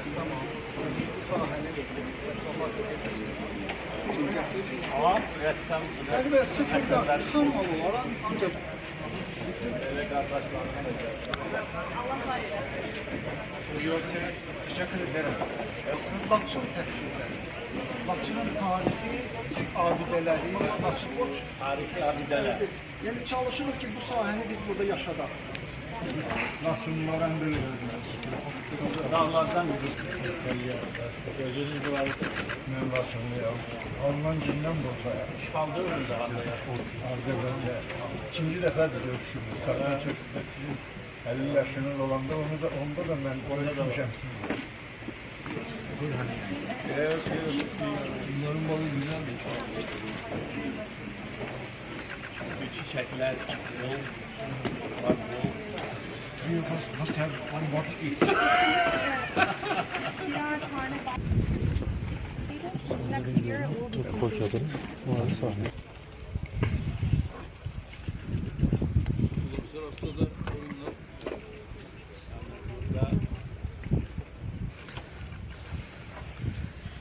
rəssam istədiyi bu sahəni rəssamlar etməsini Rəssam yəni belə sıfırdan xam mal olaraq ancaq elə qardaşlarına teşekkür ederim. Bakçının təsvirləri, Bakçının tarihi abidələri, Bakçının tarixi abidələr. yəni çalışırıq ki, bu sahəni biz burada yaşadaq. Nasılların böyle Dağlardan gözünüz duvarı. ben Rasımlıyam. Alman gündən burada. İşğalda öldü. Azərbaycanda ikinci dəfə görüşürüz. Sarı Türkməsinin 50 yaşının olanda onda da mən görüşmüşəm sizinle. Bunların balı güzeldir. Çiçekler, yol, var yol. Three of us must have one bottle each. Next year it will be Koşalım. O an sahne. Sırasında